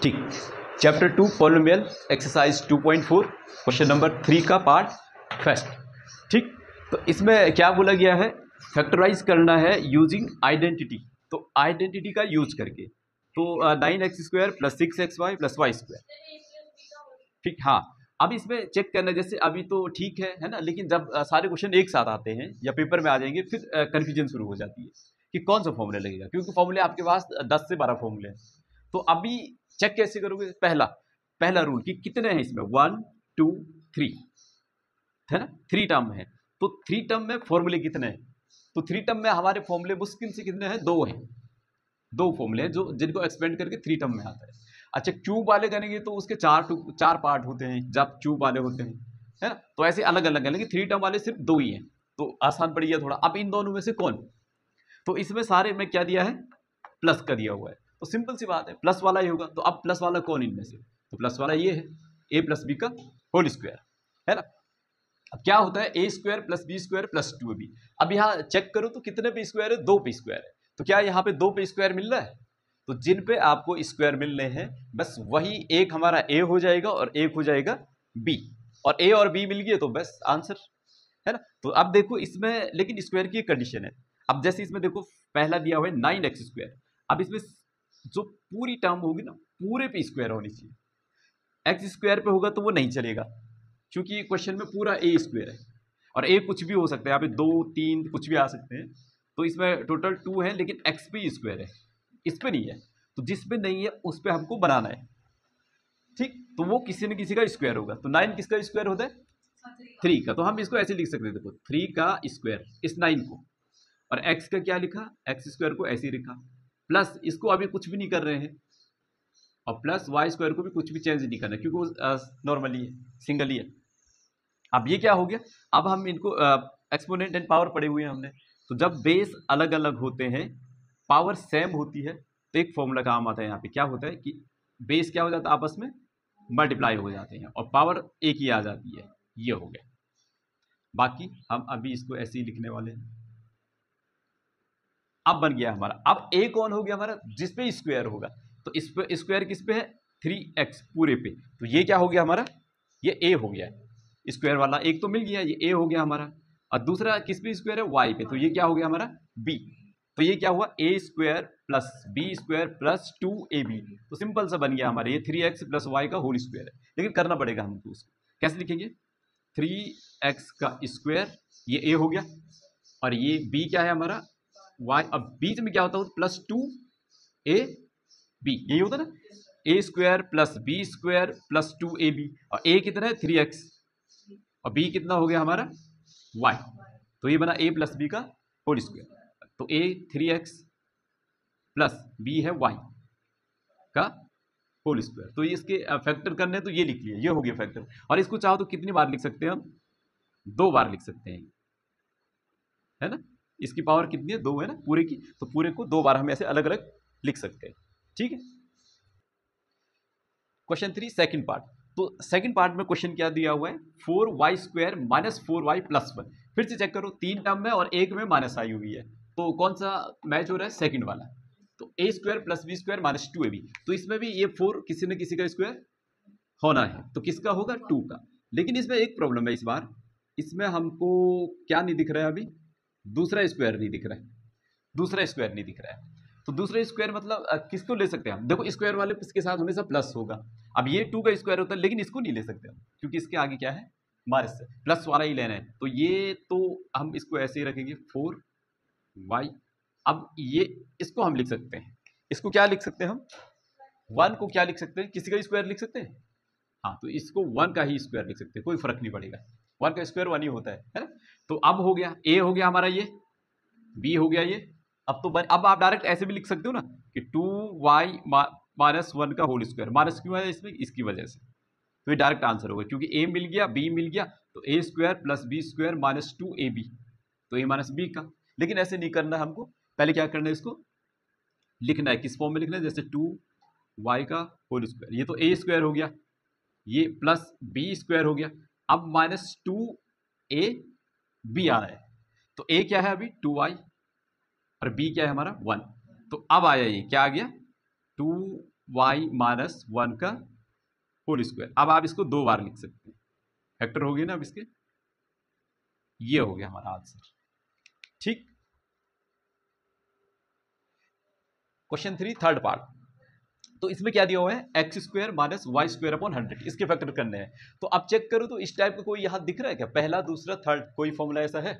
ठीक। Chapter 2 polynomial exercise 2.4 question number 3 का part first. ठीक, तो इसमें क्या बोला गया है, फैक्टराइज करना है यूजिंग आइडेंटिटी। तो आइडेंटिटी का यूज करके तो 9x² + 6xy + y²। ठीक, हाँ। अब इसमें चेक करना, जैसे अभी तो ठीक है ना, लेकिन जब सारे क्वेश्चन एक साथ आते हैं या पेपर में आ जाएंगे फिर कन्फ्यूजन शुरू हो जाती है कि कौन सा फॉर्मूला लगेगा, क्योंकि फॉर्मूले आपके पास 10 से 12 फॉर्मूले हैं। तो अभी चेक कैसे करोगे, पहला रूल कि कितने हैं इसमें, 1 2 3 है ना, 3 टर्म है। तो 3 टर्म में फॉर्मूले कितने हैं, तो 3 टर्म में हमारे फॉर्मूले मुश्किल से कितने हैं, 2 हैं। 2 फॉर्मूले हैं जो जिनको एक्सपेंड करके 3 टर्म में आता है। अच्छा, क्यूब वाले करेंगे तो उसके 4 पार्ट होते हैं जब क्यूब वाले होते हैं, है ना। तो ऐसे अलग अलग है, लेकिन 3 टर्म वाले सिर्फ 2 ही हैं, तो आसान पड़ गया थोड़ा। अब इन दोनों में से कौन, तो इसमें सारे में क्या दिया है, प्लस का दिया हुआ है, तो सिंपल सी बात है प्लस वाला ही होगा। तो अब प्लस वाला कौन इनमें से, तो प्लस वाला ये है, a + b का होल स्क्वायर, है ना। अब क्या होता है, a² + b² + 2ab। अब यहाँ चेक करो तो कितने पे स्क्वायर है, 2 पे स्क्वायर है। तो क्या यहाँ पे 2 पे स्क्वायर मिल रहा है, तो जिन पे आपको स्क्वायर मिल रहे हैं बस वही एक हमारा a हो जाएगा और एक हो जाएगा b, और a और b मिल गए तो बस आंसर, है ना। तो अब देखो इसमें लेकिन स्क्वायर की एक कंडीशन है। अब जैसे इसमें देखो पहला दिया हुआ है 9x²। अब इसमें जो पूरी टर्म होगी ना, पूरे पे स्क्वायर होनी चाहिए। x² पे होगा तो वो नहीं चलेगा, क्योंकि क्वेश्चन में पूरा a² है, और a कुछ भी हो सकता है, यहाँ पे 2 3 कुछ भी आ सकते हैं। तो इसमें टोटल 2 है, लेकिन x पे स्क्वायर है, इस पे नहीं है। तो जिस पे नहीं है उस पे हमको बनाना है। ठीक, तो वो किसी न किसी का स्क्वायर होगा। तो 9 किसका स्क्वायर होता है, 3 का। तो हम इसको ऐसे लिख सकते हैं, देखो 3 का स्क्वायर इस 9 को, और x का क्या लिखा, x² को ऐसे ही लिखा, प्लस इसको अभी कुछ भी नहीं कर रहे हैं, और प्लस y² को भी कुछ भी चेंज नहीं करना क्योंकि वो नॉर्मली है, सिंगल ही है। अब ये क्या हो गया, अब हम इनको एक्सपोनेंट एंड पावर पढ़े हुए हैं हमने। तो जब बेस अलग अलग होते हैं, पावर सेम होती है, तो एक फॉर्मूला काम आता है यहाँ पे, क्या होता है कि बेस क्या हो जाता है, आपस में मल्टीप्लाई हो जाते हैं और पावर एक ही आ जाती है। ये हो गया। बाकी हम अभी इसको ऐसे ही लिखने वाले हैं। अब बन गया हमारा, अब a कौन हो गया हमारा, जिस पे स्क्वायर होगा। तो इस पे स्क्वायर किस पे है, 3x पूरे पे। तो ये क्या हो गया हमारा, ये a हो गया, स्क्वायर वाला एक तो मिल गया, ये a हो गया हमारा। और दूसरा किस पे स्क्वायर है, y पे, तो ये क्या हो गया हमारा b। तो ये क्या हुआ, a² + b² + 2ab। तो सिंपल सा बन गया हमारा, ये 3x + y का होल स्क्वायर है। लेकिन करना पड़ेगा हमको उसको, कैसे लिखेंगे, 3x का स्क्वायर, ये a हो गया, और ये b क्या है हमारा, y। अब बीच में क्या होता है, +2ab, यही होता है ना, a² + b² + 2ab, और a कितना है 3x, और b कितना हो गया हमारा y। तो ये बना a + b का होल स्क्वायर। तो a 3x + b है y का होल स्क्वायर। तो ये इसके फैक्टर करने हैं, तो ये लिख लिए, ये हो गया फैक्टर। और इसको चाहो तो कितनी बार लिख सकते हैं हम, 2 बार लिख सकते हैं, है ना। इसकी पावर कितनी है, 2 है ना पूरे की, तो पूरे को 2 बार हम ऐसे अलग अलग लिख सकते हैं। ठीक है। Question 3 second part. तो सेकंड पार्ट में क्वेश्चन क्या दिया हुआ है, 4y² - 4y + 1। फिर से चेक करो, 3 टर्म में और एक में माइनस आई हुई है, तो कौन सा मैच हो रहा है, सेकंड वाला। तो a² + b² - 2ab। तो इसमें भी ये 4 किसी न किसी का स्क्वायर होना है, तो किसका होगा, 2 का। लेकिन इसमें एक प्रॉब्लम है, इस बार इसमें हमको क्या नहीं दिख रहा है, अभी दूसरा स्क्वायर नहीं दिख रहा है, दूसरा स्क्वायर नहीं दिख रहा है। तो दूसरा स्क्वायर मतलब किसको ले सकते हैं हम, देखो स्क्वायर वाले के साथ हमेशा प्लस होगा। अब ये 2 का स्क्वायर होता है, लेकिन इसको नहीं ले सकते हम, क्योंकि इसके आगे क्या है, माइनस है, प्लस वाला ही लेना है। तो ये तो हम इसको ऐसे ही रखेंगे 4y। अब ये इसको हम लिख सकते हैं, इसको क्या लिख सकते हैं हम, 1 को क्या लिख सकते हैं, किसी का स्क्वायर लिख सकते हैं, हाँ, तो इसको 1 का ही स्क्वायर लिख सकते हैं, कोई फर्क नहीं पड़ेगा, 1 का स्क्वायर 1 ही होता है ना। तो अब हो गया, a हो गया हमारा, ये b हो गया ये। अब आप डायरेक्ट ऐसे भी लिख सकते हो ना कि 2y - 1 का होल स्क्वायर, माइनस क्यों है इसमें, इसकी वजह से। तो ये डायरेक्ट आंसर होगा, क्योंकि a मिल गया, b मिल गया, तो a² + b² - 2ab, तो a - b का। लेकिन ऐसे नहीं करना हमको, पहले क्या करना है, इसको लिखना है, किस फॉर्म में लिखना है, जैसे 2y का होल स्क्वायर, ये तो a² हो गया, ये प्लस b² हो गया। अब -2ab आ रहा है, तो a क्या है अभी 2y, और b क्या है हमारा 1। तो अब आया, ये क्या आ गया, 2 वाई माइनस 1 का होल स्क्वायर। अब आप इसको 2 बार लिख सकते हैं, फैक्टर हो गए ना अब इसके, ये हो गया हमारा आंसर। ठीक, क्वेश्चन 3 थर्ड पार्ट। तो इसमें क्या दिया हुआ है, X square minus Y square upon 100, इसके फैक्टर करने हैं। तो अब चेक करो तो इस टाइप का कोई यहां दिख रहा है क्या, पहला दूसरा थर्ड, कोई फॉर्मूला ऐसा है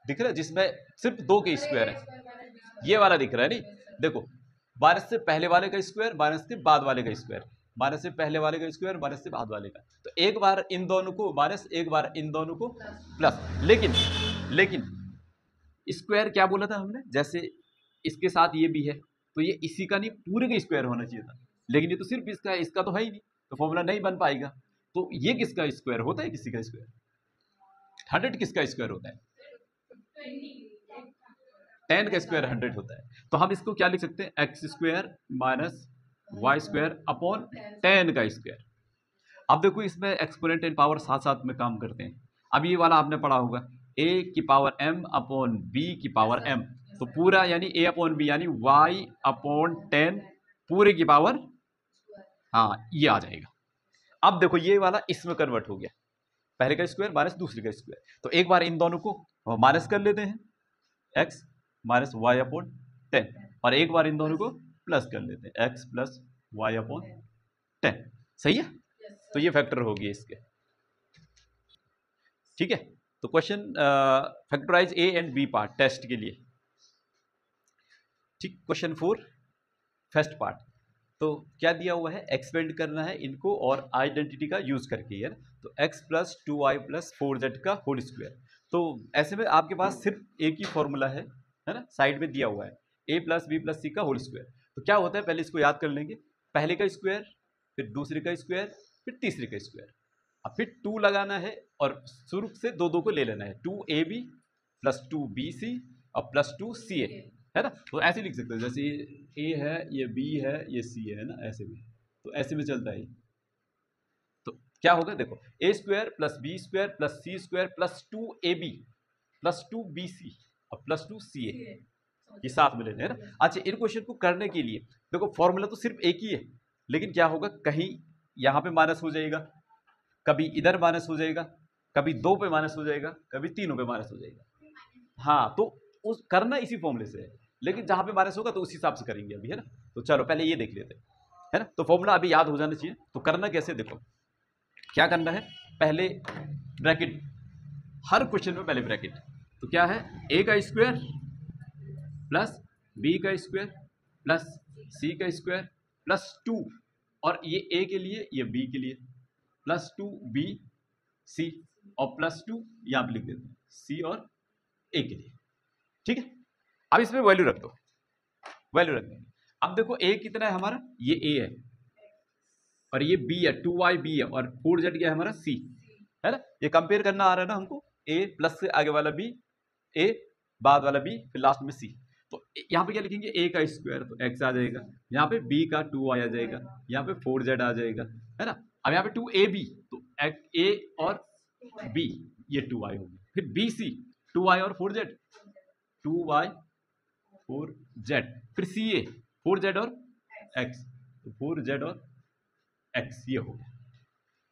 दिख रहा है जिसमें सिर्फ 2 के स्क्वायर है? ये वाला दिख रहा है नहीं, देखो माइनस से पहले वाले का स्क्वायर माइनस से बाद वाले का स्क्वायर, माइनस से पहले वाले का स्क्वायर माइनस से बाद वाले का। तो एक बार इन दोनों को माइनस, एक बार इन दोनों को प्लस। लेकिन स्क्वायर क्या बोला था हमने, जैसे इसके साथ ये भी है तो ये इसी का नहीं पूरे का स्क्वायर होना चाहिए था, लेकिन ये तो सिर्फ इसका है, इसका तो है ही नहीं, तो फॉर्मूला नहीं बन पाएगा। तो ये किसका स्क्वायर होता है, किसी का स्क्वायर? 100 किसका स्क्वायर होता है? 10 का स्क्वायर 100 होता है। तो हम इसको क्या लिख सकते हैं, X square minus Y square upon 10 का स्क्वायर। अब देखो इसमें एक्सपोनेंट एंड पावर साथ साथ में काम करते हैं। अब ये वाला आपने पढ़ा होगा, a की पावर m अपॉन b की पावर m, तो पूरा यानी a अपॉन b यानी y अपॉन 10 पूरे की पावर, हाँ ये आ जाएगा। अब देखो ये वाला इसमें कन्वर्ट हो गया, पहले का स्क्वायर माइनस दूसरे का स्क्वायर, तो एक बार इन दोनों को माइनस कर लेते हैं, x माइनस वाई अपॉन 10, और एक बार इन दोनों को प्लस कर लेते हैं, x प्लस वाई अपॉन 10। सही है, तो ये फैक्टर होगी इसके। ठीक है, तो question factorise A and B part test के लिए। ठीक, क्वेश्चन 4 फर्स्ट पार्ट। तो क्या दिया हुआ है, एक्सपेंड करना है इनको और आइडेंटिटी का यूज करके यार। तो x plus 2y plus 4z का होल स्क्वायर। तो ऐसे में आपके पास सिर्फ एक ही फॉर्मूला है ना, साइड में दिया हुआ है a प्लस बी प्लस सी का होल स्क्वायर। तो क्या होता है, पहले इसको याद कर लेंगे, पहले का स्क्वायर फिर दूसरे का स्क्वायर फिर तीसरे का स्क्वायर, अब फिर 2 लगाना है और शुरू से 2 को ले लेना है, 2ab प्लस 2bc और प्लस 2ca, है ना। तो ऐसे लिख सकते हो, जैसे ये a है, ये b है, ये c है ना, ऐसे में, तो ऐसे में चलता है। तो क्या होगा, देखो a square plus b square plus c square plus 2ab plus 2bc और प्लस 2ca, ये साथ में लेने हैं ना। अच्छा, इन क्वेश्चन को करने के लिए देखो फॉर्मूला तो सिर्फ एक ही है, लेकिन क्या होगा, कहीं यहाँ पे माइनस हो जाएगा, कभी इधर माइनस हो जाएगा, कभी 2 पे माइनस हो जाएगा, कभी 3 पे माइनस हो जाएगा। हाँ, तो उस करना इसी फॉर्मूले से है, लेकिन जहाँ पे माइनस होगा तो उस हिसाब से करेंगे अभी, है ना। तो चलो पहले ये देख लेते हैं, है ना। तो फॉर्मूला अभी याद हो जाना चाहिए। तो करना कैसे, देखो क्या करना है, पहले ब्रैकेट, हर क्वेश्चन में पहले ब्रैकेट। तो क्या है, a का स्क्वायर प्लस b का स्क्वायर प्लस c का स्क्वायर प्लस 2, और ये a के लिए ये b के लिए प्लस 2bc और प्लस 2 यहाँ पे लिख देते हैं c और a के लिए। ठीक है, अब इसमें वैल्यू रख दो, वैल्यू रख देंगे। अब देखो a कितना है हमारा, ये a है और ये b है, 2yb है, और 4z क्या है हमारा c, है ना। ये कंपेयर करना आ रहा है ना हमको, a प्लस से आगे वाला b, a बाद वाला b, फिर लास्ट में c। तो यहाँ पे क्या लिखेंगे, a का स्क्वायर तो x आ जाएगा, यहाँ पे b का 2y आ जाएगा, यहाँ पे 4z आ जाएगा, है ना। अब यहाँ पे 2ab तो a और b ये 2y होगी, फिर bc 2y और 4z, 2y 4z, फिर ca 4z और x, तो 4z और x ये हो गया।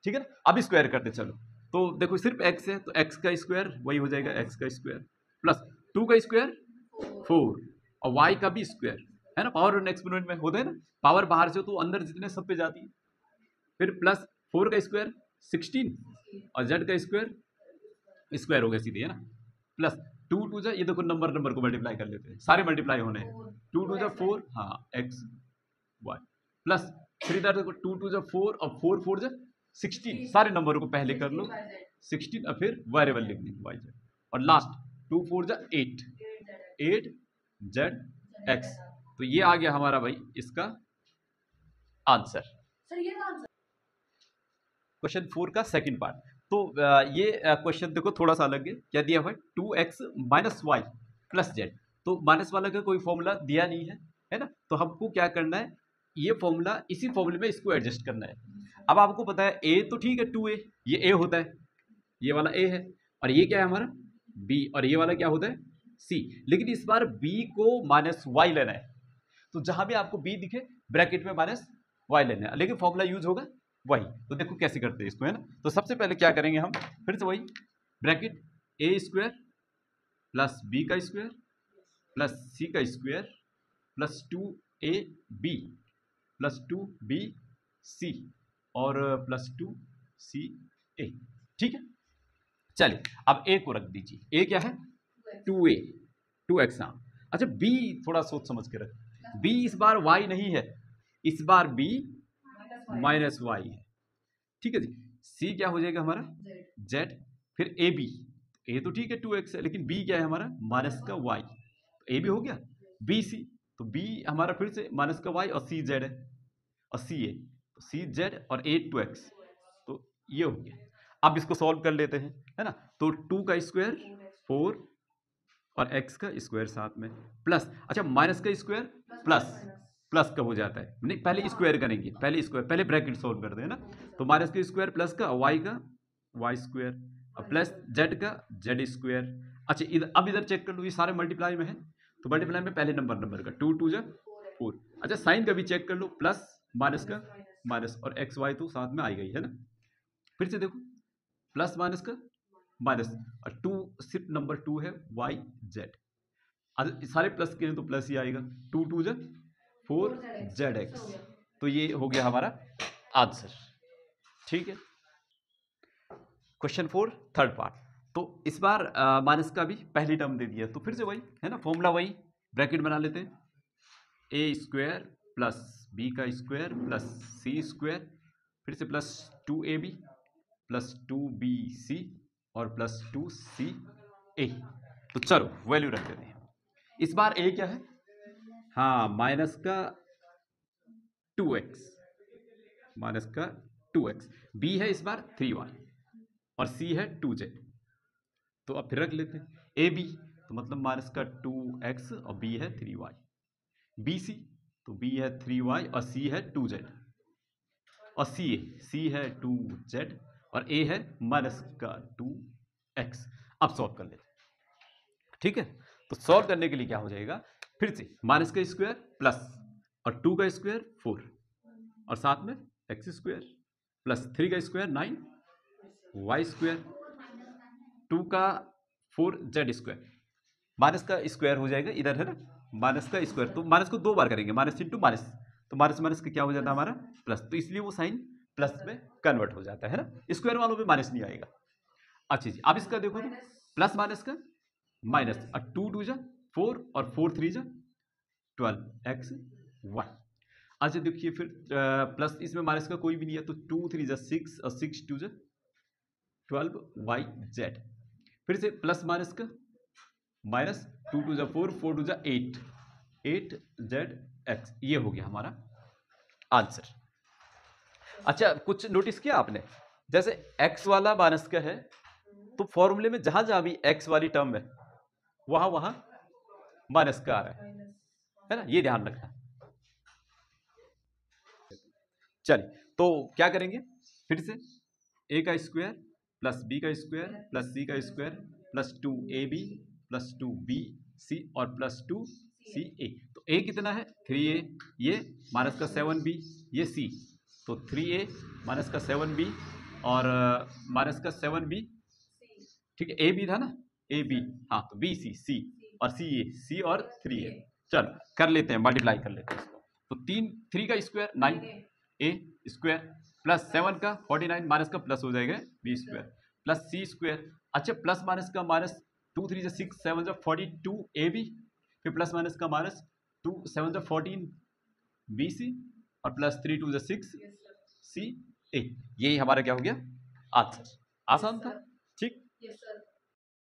ठीक है ना, अब स्क्वायर करते चलो। तो देखो सिर्फ x है तो x का स्क्वायर वही हो जाएगा, x का स्क्वायर प्लस 2 का स्क्वायर 4 और y का भी स्क्वायर, है ना। पावर और एक्सपोनेंट में होता है ना, पावर बाहर से तो अंदर जितने सब पे जाती है, फिर प्लस 4 का स्क्वायर 16 और z का स्क्वायर स्क्वायर हो गया सीधे, है ना। प्लस 2 2 जा, ये देखो नंबर को मल्टीप्लाई कर लेते हैं, सारे मल्टीप्लाई होने हैं, 2 2 जा 4, हाँ x y प्लस 3 इधर देखो 2 2 जा 4 और 4 4 जा 16, सारे नंबरों को पहले कर लो 16 और फिर वेरिएबल लिख देंगे y z, और लास्ट 2 4 जा 8 z x। तो ये आ गया हमारा भाई इसका आंसर। क्वेश्चन 4 का सेकंड पार्ट। तो ये क्वेश्चन देखो थोड़ा सा अलग है, क्या दिया हुआ है, 2x minus Y plus Z. तो माइनस वाला का कोई फॉर्मूला दिया नहीं है ना। तो हमको क्या करना है, ये फॉर्मूला इसी फॉर्मूले में इसको एडजस्ट करना है। अब आपको पता है a तो ठीक है 2a, ये a होता है, ये वाला a है, और ये क्या है हमारा b, और ये वाला क्या होता है c। लेकिन इस बार b को माइनस वाई लेना है, तो तो जहां भी आपको बी दिखे ब्रैकेट में माइनस वाई लेना है, लेकिन फॉर्मूला यूज होगा वही। तो देखो कैसे करते हैं इसको, है ना। तो सबसे पहले क्या करेंगे हम, फिर से वही ब्रैकेट ए स्क्वायर प्लस बी का स्क्वायर प्लस सी का square plus 2ab plus 2bc और प्लस 2ca। ठीक है, चलिए अब a को रख दीजिए। a क्या है 2a 2x। हाँ अच्छा, b थोड़ा सोच समझ के रख, b इस बार y नहीं है, इस बार b माइनस y है। ठीक है जी, c क्या हो जाएगा हमारा z, फिर ab, a तो ठीक है 2x है, लेकिन b क्या है हमारा माइनस का y, तो a भी हो गया, bc तो b हमारा फिर से माइनस का y और c z है और c a, तो c z और a 2x, तो ये हो गया। अब इसको सॉल्व कर लेते हैं, है ना। तो 2 का स्क्वायर 4 और x का स्क्वायर साथ में प्लस, अच्छा माइनस का स्क्वायर प्लस, प्लस का हो जाता है, नहीं पहले स्क्वायर करेंगे, पहले स्क्वायर, पहले ब्रैकेट सॉल्व करते हैं ना। तो माइनस का स्क्वायर प्लस का y का y स्क्वायर और प्लस z का z स्क्वायर। अच्छा इधर, अब इधर चेक कर लो, ये सारे मल्टीप्लाई में है, तो मल्टीप्लाई में पहले नंबर का 2 2 जा 4। अच्छा साइन का भी चेक कर लो, प्लस माइनस का माइनस और एक्स वाई तो साथ में आई गई है ना। फिर से देखो प्लस माइनस का माइनस और 2 सिर्फ नंबर 2 है वाई जेड, सारे प्लस के हैं तो प्लस ही आएगा, 2 2 जा 4 जेड एक्स, तो ये हो गया हमारा आंसर। ठीक है, क्वेश्चन 4 थर्ड पार्ट। तो इस बार माइनस का भी पहली टर्म दे दिया, तो फिर से वही है ना, फॉर्मूला वही, ब्रैकेट बना लेते हैं, ए स्क्वायर प्लस बी का स्क्वायर प्लस सी स्क्वायर, फिर से प्लस 2ab प्लस 2bc और प्लस 2ca। तो चलो वैल्यू रख देते हैं। इस बार a क्या है, हाँ माइनस का 2x, माइनस का 2x, b है इस बार 3y और c है 2z। तो अब फिर रख लेते हैं ए बी, तो मतलब माइनस का 2x और b है 3y, बी सी तो b है 3y और c है 2z, और c है 2z और a है माइनस का 2x। अब सॉल्व कर लेते हैं। ठीक है, तो सॉल्व करने के लिए क्या हो जाएगा, फिर से माइनस का स्क्वायर प्लस और 2 का स्क्वायर 4 और साथ में एक्स स्क्वायर प्लस 3 का स्क्वायर 9 वाई स्क्वायर, 2 का 4 जेड स्क्वायर, माइनस का स्क्वायर हो जाएगा इधर है ना, माइनस का स्क्वायर, तो माइनस को 2 बार करेंगे, माइनस इंटू माइनस, तो माइनस माइनस का क्या हो जाता है हमारा प्लस, तो इसलिए वो साइन प्लस में कन्वर्ट हो जाता है ना, स्क्वायर वालों में माइनस नहीं आएगा। अच्छा जी, अब इसका देखो तो प्लस माइनस का माइनस और 2 2 जा 4 और 4 3 जा 12x 1। अच्छा देखिए फिर प्लस इसमें माइनस का कोई भी नहीं है, तो 2 3 जा 6 और 6 2 जा 12yz, फिर से प्लस माइनस का माइनस 2 2 जा 4 4 2 जा 8 8zx, ये हो गया हमारा आंसर। अच्छा कुछ नोटिस किया आपने, जैसे x वाला माइनस का है तो फॉर्मूले में जहां जहां भी x वाली टर्म है वहां वहां माइनस का आ रहा है ना, ये ध्यान रखना। चलिए तो क्या करेंगे, फिर से a का स्क्वायर प्लस b का स्क्वायर प्लस c का square plus 2ab plus 2bc और प्लस 2ca। तो a कितना है 3a, ये माइनस का 7b, ये c, तो 3a माइनस का 7b और माइनस का 7b। ठीक है, ए बी था ना, ए बी, हाँ तो बी सी सी और सी ए, सी और 3a। चलो कर लेते हैं, मल्टीप्लाई कर लेते हैं इसको, तो 3 का स्क्वायर 9 ए स्क्वायर प्लस 7 का 49 माइनस का प्लस हो जाएगा बी स्क्वायर प्लस सी स्क्वायर। अच्छा प्लस माइनस का माइनस 2 3 जा 6 7 जा 42 ए बी, फिर प्लस माइनस का माइनस 2 7 जा 14 बी सी और प्लस 3 2 जा 6 सी ए। यही हमारा क्या हो गया आंसर, आसान था। ठीक,